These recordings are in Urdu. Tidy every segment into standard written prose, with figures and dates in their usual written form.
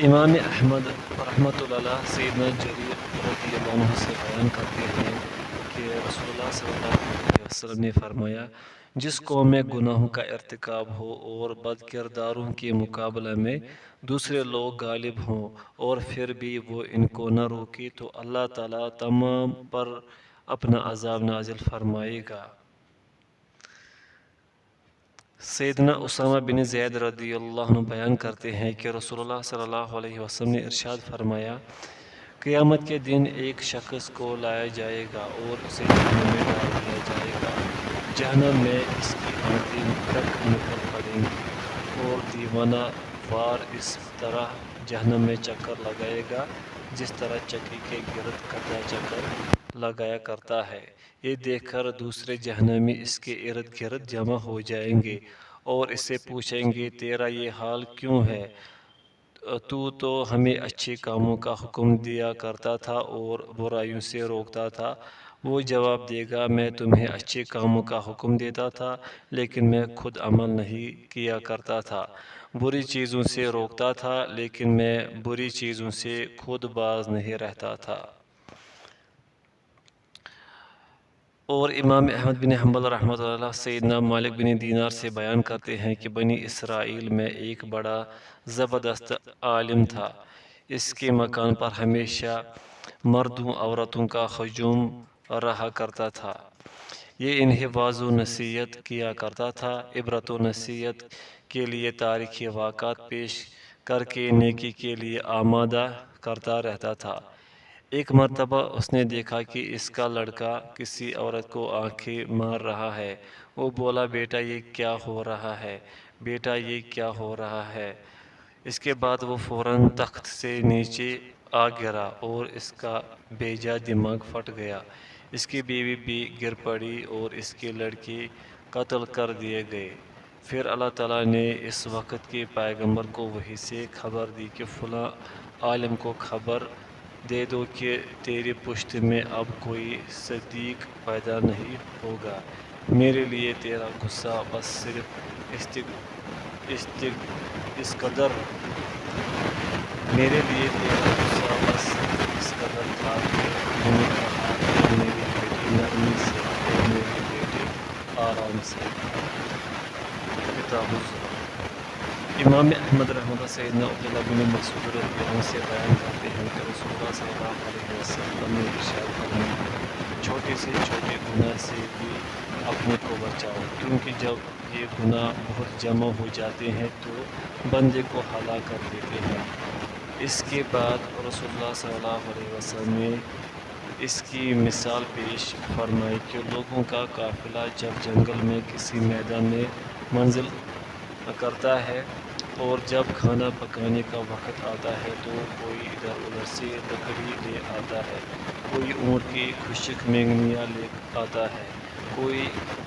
امام احمد رحمۃ اللہ سیدنا جریر رضی اللہ عنہ سے بیان کرتے ہیں کہ رسول اللہ صلی اللہ علیہ وسلم نے فرمایا، جس قوم میں گناہوں کا ارتکاب ہو اور بد کرداروں کے مقابلے میں دوسرے لوگ غالب ہوں اور پھر بھی وہ ان کو نہ روکے تو اللہ تعالیٰ تمام پر اپنا عذاب نازل فرمائے گا۔ سیدنا اسامہ بن زید رضی اللہ عنہ بیان کرتے ہیں کہ رسول اللہ صلی اللہ علیہ وسلم نے ارشاد فرمایا، قیامت کے دن ایک شخص کو لایا جائے گا اور اسے جہنم میں ڈال دیا جائے گا۔ جہنم میں اس کی آنکھیں تک نکل پڑیں گی اور دیوانہ وار اس طرح جہنم میں چکر لگائے گا جس طرح چکی کے گرد گدھا چکر لگایا کرتا ہے۔ یہ دیکھ کر دوسرے جہنمی اس کے ارد گرد جمع ہو جائیں گے اور اس سے پوچھیں گے، تیرا یہ حال کیوں ہے؟ تو ہمیں اچھے کاموں کا حکم دیا کرتا تھا اور برائیوں سے روکتا تھا۔ وہ جواب دے گا، میں تمہیں اچھے کاموں کا حکم دیتا تھا لیکن میں خود عمل نہیں کیا کرتا تھا، بری چیزوں سے روکتا تھا لیکن میں بری چیزوں سے خود باز نہیں رہتا تھا۔ اور امام احمد بن حنبل رحمۃ اللہ سیدنا مالک بن دینار سے بیان کرتے ہیں کہ بنی اسرائیل میں ایک بڑا زبردست عالم تھا۔ اس کے مکان پر ہمیشہ مردوں عورتوں کا ہجوم رہا کرتا تھا۔ یہ انہیں واعظ و نصیحت کیا کرتا تھا، عبرت و نصیحت کے لیے تاریخی واقعات پیش کر کے نیکی کے لیے آمادہ کرتا رہتا تھا۔ ایک مرتبہ اس نے دیکھا کہ اس کا لڑکا کسی عورت کو آنکھیں مار رہا ہے۔ وہ بولا، بیٹا یہ کیا ہو رہا ہے؟ بیٹا یہ کیا ہو رہا ہے؟ اس کے بعد وہ فوراً تخت سے نیچے آ گرا اور اس کا بے جا دماغ پھٹ گیا۔ اس کی بیوی بھی گر پڑی اور اس کے لڑکے قتل کر دیے گئے۔ پھر اللہ تعالیٰ نے اس وقت کے پیغمبر کو وحی سے خبر دی کہ فلاں عالم کو خبر دے دو کہ تیری پشت میں اب کوئی صدیق پیدا نہیں ہوگا۔ میرے لیے تیرا غصہ بس صرف اس قدر میرے لیے تیرا غصہ بس اس قدر تھا کہ تو نے کہا، اے میری بیٹی نرمی سے، اے میرے بیٹے آرام سے۔ کتاب الزہد۔ امام احمد رحمۃ اللہ سیدنا عبداللہ بن مسعود رضی اللہ عنہ سے بیان کرتے ہیں کہ رسول اللہ صلی اللہ علیہ وسلم نے ارشاد فرمایا، چھوٹے سے چھوٹے گناہ سے بھی اپنے کو بچاؤ، کیونکہ جب یہ گناہ بہت جمع ہو جاتے ہیں تو بندے کو ہلاک کر دیتے ہیں۔ اس کے بعد رسول اللہ صلی اللہ علیہ وسلم نے اس کی مثال پیش فرمائی کہ لوگوں کا قافلہ جب جنگل میں کسی میدان میں منزل کرتا ہے اور جب کھانا پکانے کا وقت آتا ہے تو کوئی ادھر ادھر سے لکڑی لے آتا ہے، کوئی اونٹ کی خشک مینگنیاں لے آتا ہے، کوئی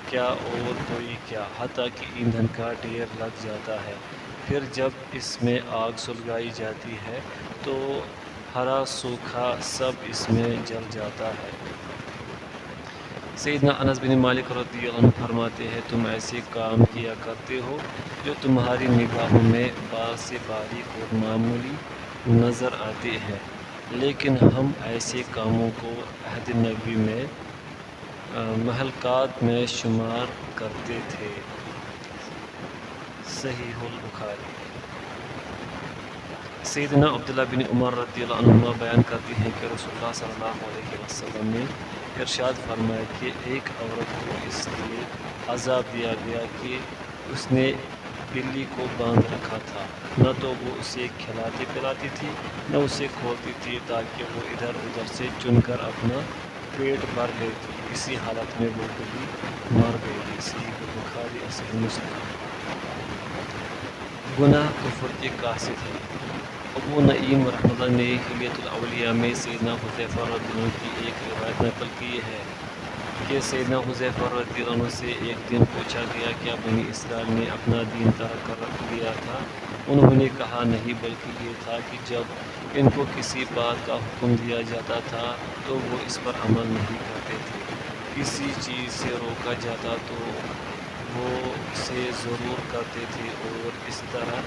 کیا اور کوئی کیا، حتیٰ کہ ایندھن کا ڈھیر لگ جاتا ہے۔ پھر جب اس میں آگ سلگائی جاتی ہے تو ہرا سوکھا سب اس میں جل جاتا ہے۔ سیدنا انس بن مالک رضی اللہ عنہ فرماتے ہیں، تم ایسے کام کیا کرتے ہو جو تمہاری نگاہوں میں بعض سے باریک اور معمولی نظر آتے ہیں، لیکن ہم ایسے کاموں کو عہد نبوی میں مہلکات میں شمار کرتے تھے۔ صحیح البخاری۔ سیدنا عبداللہ بن عمر رضی اللہ عنہما بیان کرتے ہیں کہ رسول اللہ صلی اللہ علیہ وسلم نے ارشاد فرمایا کہ ایک عورت کو اس لیے عذاب دیا گیا کہ اس نے بلی کو باندھ رکھا تھا، نہ تو وہ اسے کھلاتی پلاتی تھی نہ اسے کھولتی تھی تاکہ وہ ادھر ادھر سے چن کر اپنا پیٹ بھر لیتی، اسی حالت میں وہ بلی مر گئی۔ صحیح البخاری، صحیح مسلم۔ گناہ کفر کے قاصد ہے۔ ابو نعیم رحمۃ اللہ نے حلیۃ الاولیاء میں سیدنا حذیفہ رضی اللہ عنہ کی ایک روایت نقل کی ہے کہ سیدنا حذیفہ رضی اللہ عنہ سے ایک دن پوچھا گیا، کیا بنی اسرائیل نے اپنا دین ترک کر رکھ دیا تھا؟ انہوں نے کہا، نہیں، بلکہ یہ تھا کہ جب ان کو کسی بات کا حکم دیا جاتا تھا تو وہ اس پر عمل نہیں کرتے تھے، کسی چیز سے روکا جاتا تو وہ سے ضرور کرتے تھے، اور اس طرح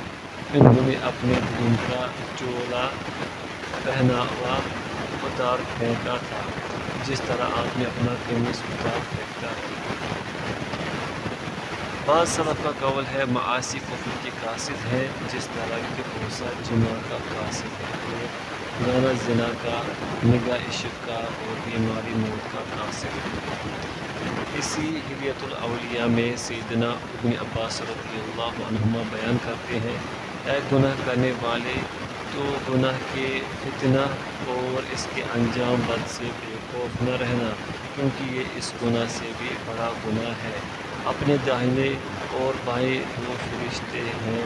انہوں نے اپنے دلوں کا چولا پہناوا اتار پھینکا تھا، جس طرح آدمی اپنا قمیص اتار پھینکتا ہے۔ بعض سلف کا قول ہے معاصی کفر کی قاصد ہے، جس طرح کہ بوسہ جماع کا قاصد ہے، اور گانا زنا کا، نگاہ عشق کا، اور بیماری موت کا قاصد ہے۔ اسی ہلیۃ الاولیاء میں سیدنا ابن عباس رضی اللہ عنہما بیان کرتے ہیں، اے گناہ کرنے والے، تو گناہ کے فتنہ اور اس کے انجام بد سے بے خوف نہ رہنا، کیونکہ یہ اس گناہ سے بھی بڑا گناہ ہے۔ اپنے داہنے اور بائیں جو فرشتے ہیں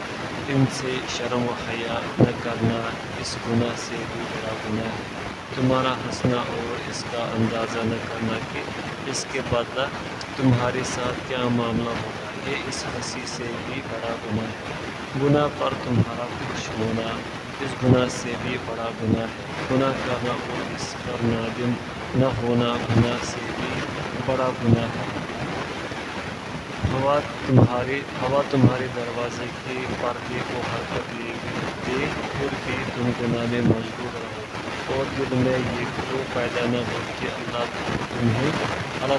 ان سے شرم و حیا نہ کرنا اس گناہ سے بھی بڑا گناہ ہے۔ تمہارا ہنسنا اور اس کا اندازہ نہ کرنا کہ اس کے بدلہ تمہارے ساتھ کیا معاملہ ہوگا، یہ اس ہنسی سے بھی بڑا گناہ ہے۔ گناہ پر تمہارا خوش ہونا اس گناہ سے بھی بڑا گناہ ہے۔ گناہ کرنا اور اس پر نادم نہ ہونا گناہ سے بھی بڑا گناہ ہے۔ ہوا تمہارے دروازے کے پردے کو حرکت دے، پھر بھی تم گناہ میں مشغول رہو، اور دل میں یہ گروہ پیدا نہ ہو کہ اللہ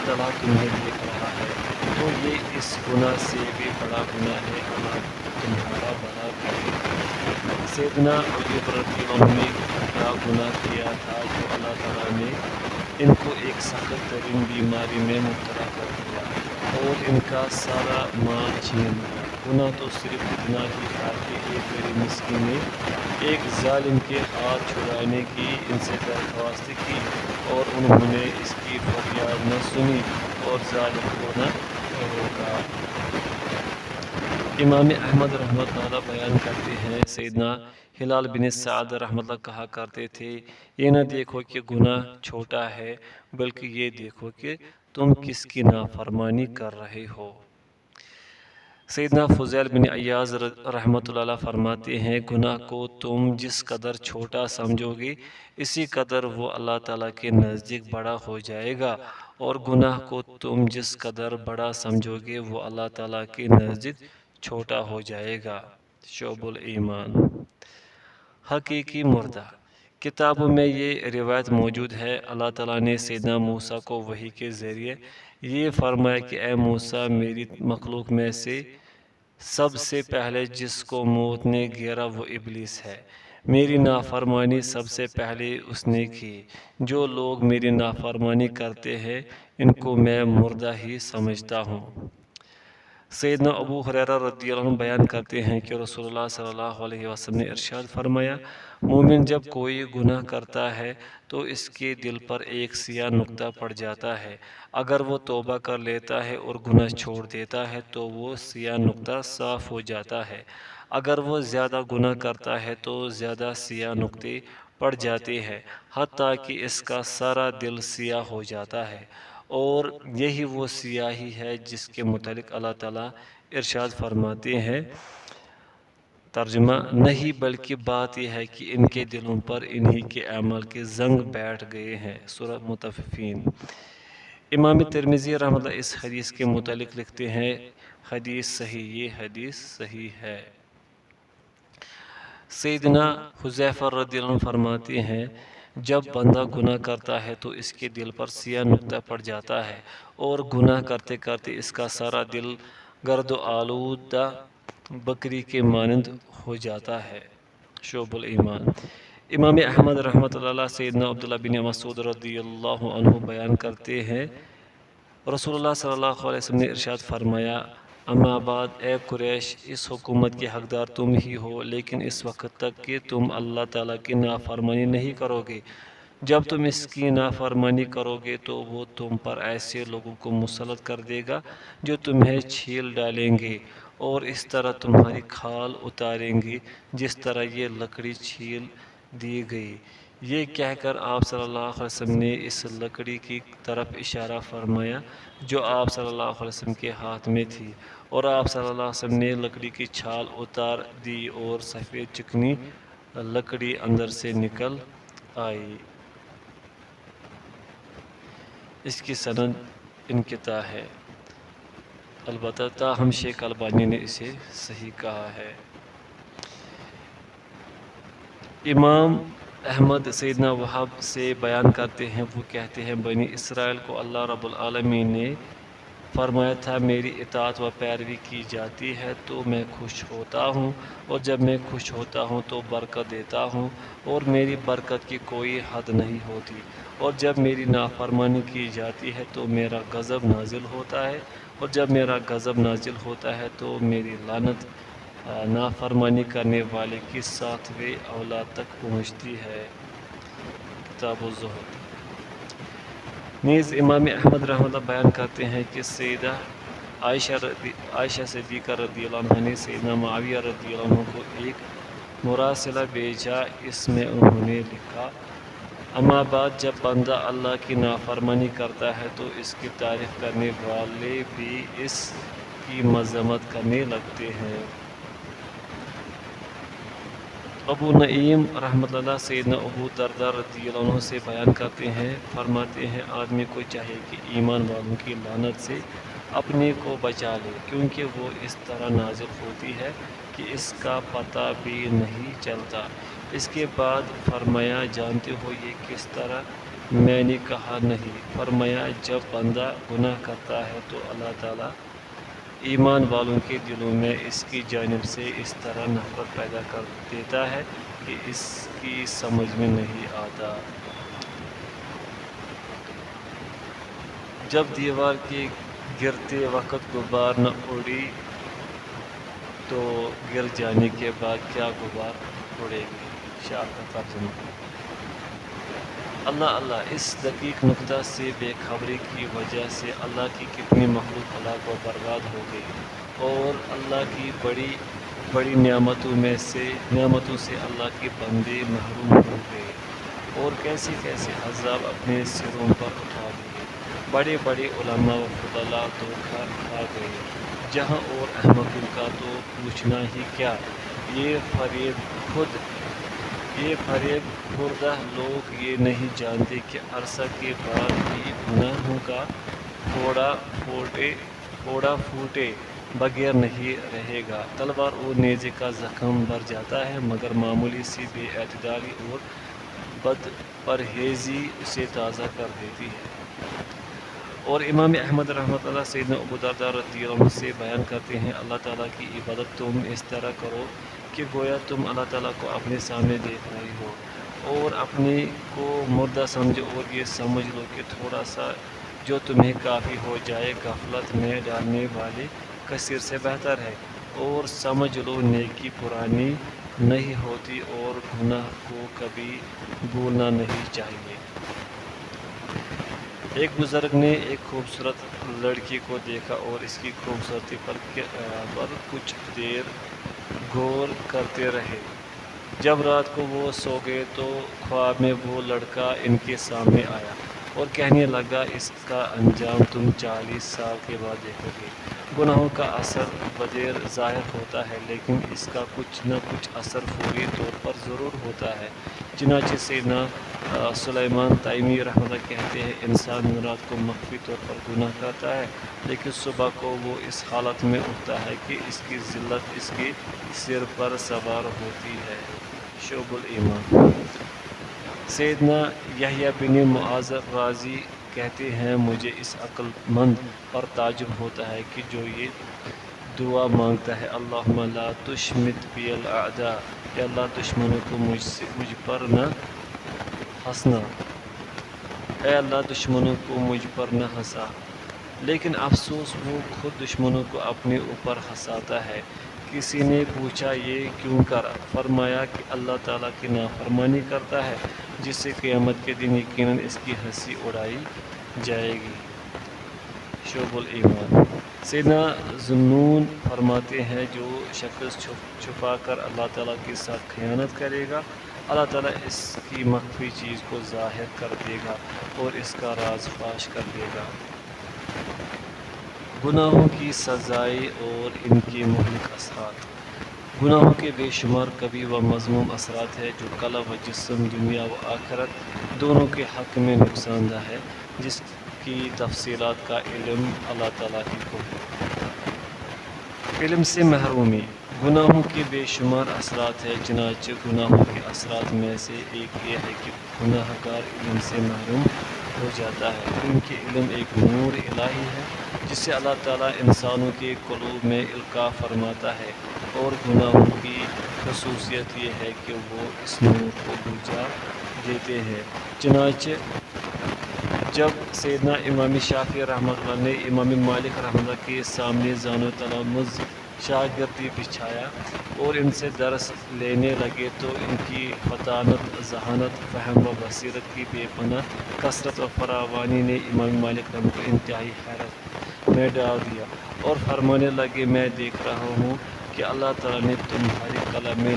تعالیٰ تمہیں دیکھ رہا ہے، تو یہ اس گناہ سے بھی بڑا گناہ ہے، اللہ تمہارا بھلا کرے۔ سیدنا ایوب رضی اللہ عنہ نے کیا گناہ کیا تھا جو اللہ تعالیٰ نے ان کو ایک سخت ترین بیماری میں مبتلا کر دیا اور ان کا سارا مال چھین لیا۔ گناہ تو صرف اتنا ہی تھا کہ ایک غریب مسکین نے ایک ظالم کے ہاتھ چھڑانے کی ان سے درخواست کی، اور انہوں نے اس کی فریاد نہ سنی اور ظالم کو نہ روکا۔ امام احمد رحمۃ اللہ بیان کرتے ہیں، سیدنا ہلال بن سعد رحمۃ اللہ کہا کرتے تھے، یہ نہ دیکھو کہ گناہ چھوٹا ہے، بلکہ یہ دیکھو کہ تم کس کی نافرمانی کر رہے ہو۔ سیدنا فضیل بن عیاض رحمۃ اللہ فرماتے ہیں، گناہ کو تم جس قدر چھوٹا سمجھو گے اسی قدر وہ اللہ تعالیٰ کے نزدیک بڑا ہو جائے گا، اور گناہ کو تم جس قدر بڑا سمجھو گے وہ اللہ تعالیٰ کے نزدیک چھوٹا ہو جائے گا۔ شعب الایمان۔ حقیقی مردہ۔ کتابوں میں یہ روایت موجود ہے، اللہ تعالیٰ نے سیدنا موسیٰ کو وحی کے ذریعے یہ فرمایا کہ اے موسیٰ، میری مخلوق میں سے سب سے پہلے جس کو موت نے گھیرا وہ ابلیس ہے، میری نافرمانی سب سے پہلے اس نے کی۔ جو لوگ میری نافرمانی کرتے ہیں ان کو میں مردہ ہی سمجھتا ہوں۔ سیدنا ابو ہریرہ رضی اللہ عنہ بیان کرتے ہیں کہ رسول اللہ صلی اللہ علیہ وسلم نے ارشاد فرمایا، مومن جب کوئی گناہ کرتا ہے تو اس کے دل پر ایک سیاہ نقطہ پڑ جاتا ہے، اگر وہ توبہ کر لیتا ہے اور گناہ چھوڑ دیتا ہے تو وہ سیاہ نقطہ صاف ہو جاتا ہے، اگر وہ زیادہ گناہ کرتا ہے تو زیادہ سیاہ نقطے پڑ جاتے ہیں، حتیٰ کہ اس کا سارا دل سیاہ ہو جاتا ہے، اور یہی وہ سیاہی ہے جس کے متعلق اللہ تعالیٰ ارشاد فرماتے ہیں، ترجمہ نہیں بلکہ بات یہ ہے کہ ان کے دلوں پر انہی کے اعمال کے زنگ بیٹھ گئے ہیں۔ سورہ مطففین۔ امام ترمذی رحمۃ اللہ اس حدیث کے متعلق لکھتے ہیں، حدیث صحیح، یہ حدیث صحیح ہے۔ سیدنا حذیفہ رضی اللہ عنہ فرماتے ہیں، جب بندہ گناہ کرتا ہے تو اس کے دل پر سیاہ نقطہ پڑ جاتا ہے، اور گناہ کرتے کرتے اس کا سارا دل گرد و آلودہ بکری کے مانند ہو جاتا ہے۔ شعب الایمان۔ امام احمد رحمۃ اللہ سیدنا عبداللہ بن مسعود رضی اللہ عنہ بیان کرتے ہیں، رسول اللہ صلی اللہ علیہ وسلم نے ارشاد فرمایا، اما بعد، اے قریش، اس حکومت کے حقدار تم ہی ہو، لیکن اس وقت تک کہ تم اللہ تعالیٰ کی نافرمانی نہیں کرو گے۔ جب تم اس کی نافرمانی کرو گے تو وہ تم پر ایسے لوگوں کو مسلط کر دے گا جو تمہیں چھیل ڈالیں گے، اور اس طرح تمہاری کھال اتاریں گے جس طرح یہ لکڑی چھیل دی گئی۔ یہ کہہ کر آپ صلی اللہ علیہ وسلم نے اس لکڑی کی طرف اشارہ فرمایا جو آپ صلی اللہ علیہ وسلم کے ہاتھ میں تھی، اور آپ صلی اللہ علیہ وسلم نے لکڑی کی چھال اتار دی اور سفید چکنی لکڑی اندر سے نکل آئی۔ اس کی سند انقطاع ہے۔ البتہ تاہم شیخ البانی نے اسے صحیح کہا ہے۔ امام احمد سیدنا وہاب سے بیان کرتے ہیں، وہ کہتے ہیں بنی اسرائیل کو اللہ رب العالمین نے فرمایا تھا میری اطاعت و پیروی کی جاتی ہے تو میں خوش ہوتا ہوں، اور جب میں خوش ہوتا ہوں تو برکت دیتا ہوں، اور میری برکت کی کوئی حد نہیں ہوتی، اور جب میری نافرمانی کی جاتی ہے تو میرا غضب نازل ہوتا ہے، اور جب میرا غضب نازل ہوتا ہے تو میری لعنت نافرمانی کرنے والے کی ساتویں اولاد تک پہنچتی ہے۔ کتاب الزہد۔ نیز امام احمد رحمۃ اللہ بیان کرتے ہیں کہ سیدہ عائشہ صدیقہ رضی اللہ عنہ نے سیدنا معاویہ رضی اللہ عنہ کو ایک مراسلہ بھیجا، اس میں انہوں نے لکھا، اما بعد جب بندہ اللہ کی نافرمانی کرتا ہے تو اس کی تعریف کرنے والے بھی اس کی مذمت کرنے لگتے ہیں۔ ابو نعیم رحمۃ اللہ سیدنا ابو درداء رضی اللہ عنہ سے بیان کرتے ہیں، فرماتے ہیں آدمی کو چاہیے کہ ایمان والوں کی لعنت سے اپنے کو بچا لے، کیونکہ وہ اس طرح نازل ہوتی ہے کہ اس کا پتہ بھی نہیں چلتا۔ اس کے بعد فرمایا جانتے ہو یہ کس طرح؟ میں نے کہا نہیں۔ فرمایا جب بندہ گناہ کرتا ہے تو اللہ تعالیٰ ایمان والوں کے دلوں میں اس کی جانب سے اس طرح نفرت پیدا کر دیتا ہے کہ اس کی سمجھ میں نہیں آتا۔ جب دیوار کے گرتے وقت غبار نہ اڑی تو گر جانے کے بعد کیا غبار اڑے گی؟ شاعر کا ترجمہ۔ اللہ اس دقیق نکتہ سے بے خبری کی وجہ سے اللہ کی کتنی مخلوق ہلاک و برباد ہو گئی، اور اللہ کی بڑی بڑی نعمتوں سے اللہ کے بندے محروم ہو گئے، اور کیسے کیسے عذاب اپنے سروں پر اٹھا لیے۔ بڑے بڑے علماء و فضلاء دھوکہ کھا گئے، جہاں اور احمقوں کا تو پوچھنا ہی کیا۔ یہ فریب خوردہ لوگ یہ نہیں جانتے کہ عرصہ کے بعد بھی گناہوں کا پھوڑا پھوٹے بغیر نہیں رہے گا۔ تلوار اور نیزے کا زخم بھر جاتا ہے، مگر معمولی سی بے اعتدالی اور بد پرہیزی اسے تازہ کر دیتی ہے۔ اور امام احمد رحمۃ اللہ سیدنا ابو درداء رضی اللہ عنہ سے بیان کرتے ہیں اللہ تعالیٰ کی عبادت تم اس طرح کرو کہ گویا تم اللہ تعالیٰ کو اپنے سامنے دیکھ رہے ہو، اور اپنے کو مردہ سمجھو اور یہ سمجھ لو کہ تھوڑا سا جو تمہیں کافی ہو جائے غفلت میں ڈالنے والے کثیر سے بہتر ہے، اور سمجھ لو نیکی پرانی نہیں ہوتی اور گناہ کو کبھی بھولنا نہیں چاہیے۔ ایک بزرگ نے ایک خوبصورت لڑکی کو دیکھا اور اس کی خوبصورتی پر کچھ دیر غور کرتے رہے۔ جب رات کو وہ سو گئے تو خواب میں وہ لڑکا ان کے سامنے آیا اور کہنے لگا اس کا انجام تم 40 سال کے بعد دیکھو گے۔ گناہوں کا اثر بدیر ظاہر ہوتا ہے، لیکن اس کا کچھ نہ کچھ اثر فوری طور پر ضرور ہوتا ہے۔ چنانچہ سیدنا سلیمان تیمی رحمۃ اللہ کہتے ہیں انسان دن رات کو مخفی طور پر گناہ کرتا ہے، لیکن صبح کو وہ اس حالت میں اٹھتا ہے کہ اس کی ذلت اس کے سر پر سوار ہوتی ہے۔ شعب الایمان۔ سیدنا یحییٰ بن معاذ راضی کہتے ہیں مجھے اس عقل مند پر تعجب ہوتا ہے کہ جو یہ دعا مانگتا ہے اللہم لا تشمت بی الاعداء، کہ اللہ دشمنوں کو مجھ پر نہ ہنسنا، اے اللہ دشمنوں کو مجھ پر نہ ہنسا، لیکن افسوس وہ خود دشمنوں کو اپنے اوپر ہنساتا ہے۔ کسی نے پوچھا یہ کیوں کرا؟ فرمایا کہ اللہ تعالیٰ کی نافرمانی کرتا ہے، جس سے قیامت کے دن یقیناً اس کی ہنسی اڑائی جائے گی۔ شعب الایمان۔ سیدنا ذوالنون فرماتے ہیں جو شخص چھپا کر اللہ تعالیٰ کے ساتھ خیانت کرے گا، اللہ تعالیٰ اس کی مخفی چیز کو ظاہر کر دے گا اور اس کا راز فاش کر دے گا۔ گناہوں کی سزائیں اور ان کے مہلک اثرات۔ گناہوں کے بے شمار کبھی و مذموم اثرات ہیں جو قلب و جسم، دنیا و آخرت دونوں کے حق میں نقصان دہ ہے، جس کی تفصیلات کا علم اللہ تعالیٰ ہی کو ہے۔ علم سے محرومی گناہوں کے بے شمار اثرات ہیں، چنانچہ گناہوں کے اثرات میں سے ایک یہ ہے کہ گناہ گار علم سے محروم ہو جاتا ہے، کیونکہ علم ایک نور الہی ہے جسے اللہ تعالیٰ انسانوں کے قلوب میں القاء فرماتا ہے، اور گناہوں کی خصوصیت یہ ہے کہ وہ اس نور کو بجھا دیتے ہیں۔ چنانچہ جب سیدنا امام شافعی رحمۃ اللہ نے امام مالک رحمۃ اللہ کے سامنے زان و تلمذ شاگردی بچھایا اور ان سے درس لینے لگے تو ان کی فطانت، ذہانت، فہم و بصیرت کی بے پناہ کثرت و فراوانی نے امام مالک رحمۃ اللہ کو انتہائی حیرت میں ڈال دیا، اور فرمانے لگے، میں دیکھ رہا ہوں کہ اللہ تعالیٰ نے تمہارے قلم میں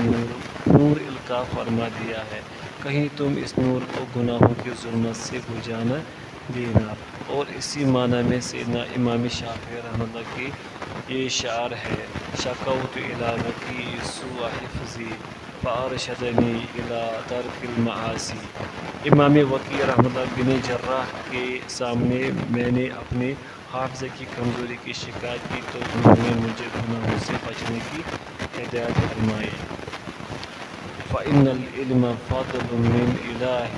نور القاء فرما دیا ہے، کہیں تم اس نور کو گناہوں کی ظلمت سے بجھا نہ دینا۔ اور اسی معنی میں سیدنا امام شافعی رحمۃ اللہ کی یہ شعر ہے، شکوت الی وکی سوء حفظی فارشدنی الی ترک المعاصی۔ امام وکی رحمۃ اللہ بن جراح کے سامنے میں نے اپنے حافظے کی کمزوری کی شکایت کی تو انہوں نے مجھے گناہوں سے بچنے کی ہدایت فرمائی۔ فَإِنَّ الْعِلْمَ فَضْلٌ مِّنْ الٰہِ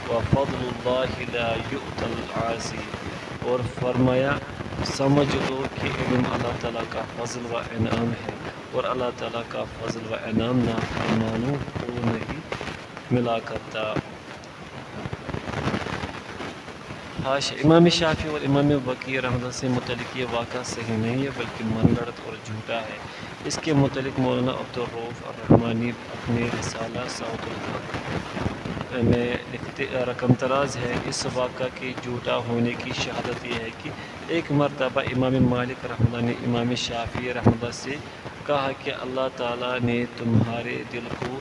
وَفَضْلُ اللہِ لَا يُؤْتَى الْعَاصِي۔ اور فرمایا، سمجھ لو کہ علم اللہ تعالیٰ کا فضل و انعام ہے، اور اللہ تعالیٰ کا فضل و انعام نافرمانوں کو نہیں ملا کرتا۔ حاشیہ: امام شافعی اور امام وکی رحمۃ اللہ سے متعلق یہ واقعہ صحیح نہیں ہے بلکہ من گھڑت اور جھوٹا ہے۔ اس کے متعلق مولانا عبدالرؤف الرحمانی اپنے رسالہ صوت الحق میں رقم طراز ہے۔ اس واقعہ کے جھوٹا ہونے کی شہادت یہ ہے کہ ایک مرتبہ امام مالک رحمۃ اللہ نے امام شافعی رحمۃ اللہ سے کہا کہ اللہ تعالیٰ نے تمہارے دل کو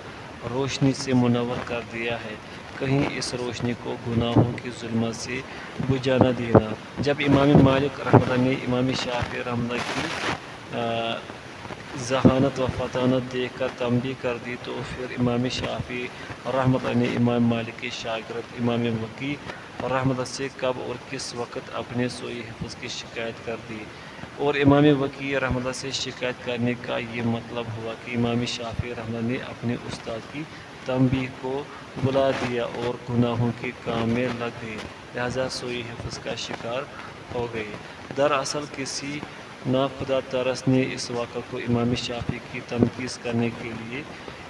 روشنی سے منور کر دیا ہے، کہیں اس روشنی کو گناہوں کی ظلمت سے بجھا نہ دینا۔ جب امام مالک رحمۃ اللہ نے امام شافعی رحمۃ اللہ کی ذہانت و فطانت دیکھ کر تنبیہ کر دی تو پھر امام شافعی رحمۃ اللہ نے امام مالک کے شاگرد امام وکی رحمۃ اللہ سے کب اور کس وقت اپنے سوء حفظ کی شکایت کر دی، اور امام وکی رحمۃ اللہ سے شکایت کرنے کا یہ مطلب ہوا کہ امام شافعی رحمۃ اللہ نے اپنے استاد کی تنبیہ کو بلا دیا اور گناہوں کے کام میں لگ گئے، لہذا سوء حفظ کا شکار ہو گئے۔ دراصل کسی ناخدا طرز نے اس واقعہ کو امام شافعی کی تنقید کرنے کے لیے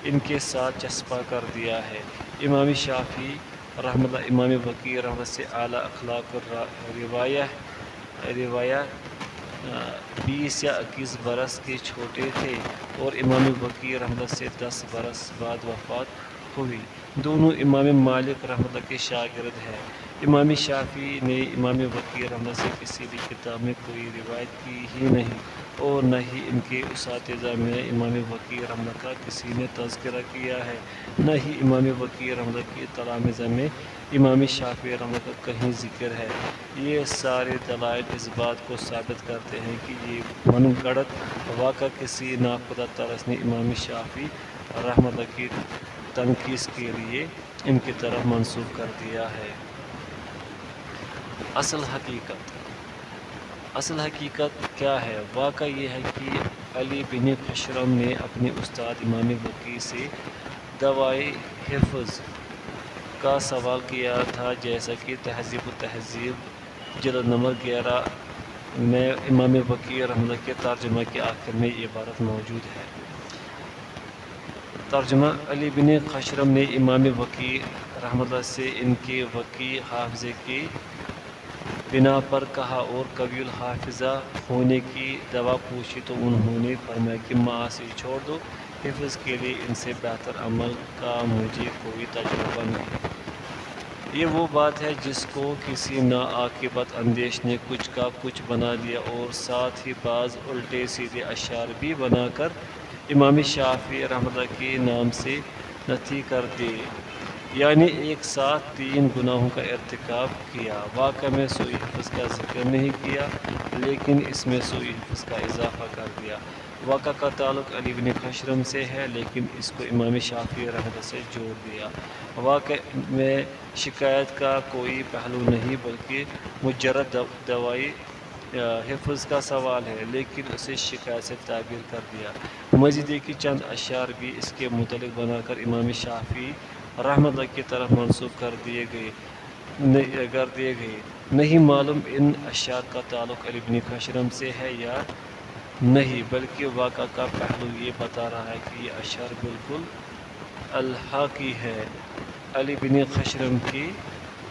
ان کے ساتھ چسپاں کر دیا ہے۔ امام شافعی رحمۃ اللہ امام وکی رحمۃ اللہ سے اعلیٰ اخلاق روایہ 20 یا 21 برس کے چھوٹے تھے، اور امام وکی رحمۃ اللہ سے 10 برس بعد وفات ہوئی۔ دونوں امام مالک رحمۃ اللہ کے شاگرد ہیں۔ امام شافعی نے امام وکی رحمۃ اللہ سے کسی بھی کتاب میں کوئی روایت کی ہی نہیں، اور نہ ہی ان کے اساتذہ میں امام وکی رحمۃ اللہ کا کسی نے تذکرہ کیا ہے، نہ ہی امام وکی رحمۃ اللہ کے تلامذہ میں امام شافعی رحمۃ اللہ کا کہیں ذکر ہے۔ یہ سارے دلائل اس بات کو ثابت کرتے ہیں کہ یہ من گھڑت واقعہ کسی ناخدا طرز نے امام شافعی رحمۃ اللہ کی تنقید کے لیے ان کی طرف منسوب کر دیا ہے۔ اصل حقیقت کیا ہے؟ واقعہ یہ ہے کہ علی بن خشرم نے اپنے استاد امام وکی سے دعویٰ حفظ کا سوال کیا تھا، جیسا کہ تہذیب التہذیب جلد نمبر 11 میں امام وکی رحمۃ اللہ کے ترجمہ کے آخر میں یہ عبارت موجود ہے۔ ترجمہ: علی بن خشرم نے امام وکی رحمۃ اللہ سے ان کے وکی حافظے کی بنا پر کہا اور قوی الحافظہ ہونے کی دعویٰ پوچھی تو انہوں نے فرمایا کہ معاصی چھوڑ دو، حفظ کے لیے ان سے بہتر عمل کا مجھے کوئی تجربہ نہیں۔ یہ وہ بات ہے جس کو کسی ناعاقبت اندیش نے کچھ کا کچھ بنا دیا اور ساتھ ہی بعض الٹے سیدھے اشعار بھی بنا کر امام شافعی رحمۃ اللہ کے نام سے نتھی کر دیے، یعنی ایک ساتھ 3 گناہوں کا ارتکاب کیا۔ واقعہ میں سوء حفظ کا ذکر نہیں کیا، لیکن اس میں سوء حفظ کا اضافہ کر دیا۔ واقعہ کا تعلق علی بن خشرم سے ہے، لیکن اس کو امام شافعی رحمۃ اللہ سے جوڑ دیا۔ واقعہ میں شکایت کا کوئی پہلو نہیں بلکہ مجرد دعویٰ حفظ کا سوال ہے، لیکن اسے شکایت سے تعبیر کر دیا۔ مزید یہ کہ چند اشعار بھی اس کے متعلق بنا کر امام شافعی رحمۃ اللہ کی طرف منسوب کر دیے گئے۔ نہیں معلوم ان اشعار کا تعلق علی بن خشرم سے ہے یا نہیں، بلکہ واقعہ کا پہلو یہ بتا رہا ہے کہ یہ اشعار بالکل الحاقی ہے، علی بن خشرم کی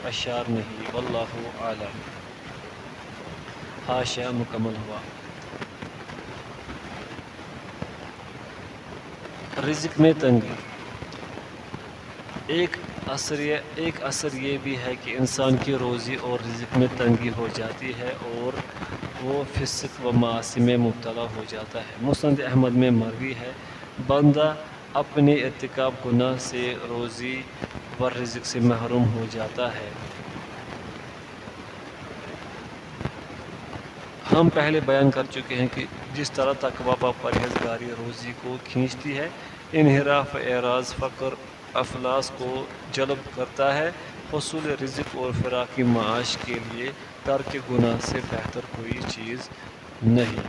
اشعار نہیں۔ واللہ اعلم۔ حاشیہ مکمل ہوا۔ رزق میں تنگی۔ ایک اثر یہ بھی ہے کہ انسان کی روزی اور رزق میں تنگی ہو جاتی ہے اور وہ فسق و معاصی میں مبتلا ہو جاتا ہے۔ مسند احمد میں مروی ہے، بندہ اپنے ارتکاب گناہ سے روزی و رزق سے محروم ہو جاتا ہے۔ ہم پہلے بیان کر چکے ہیں کہ جس طرح تقویٰ و پرہیزگاری روزی کو کھینچتی ہے، انحراف اعراض فقر افلاس کو جلب کرتا ہے، حصول رزق اور فراقی معاش کے لیے ترک گناہ سے بہتر کوئی چیز نہیں۔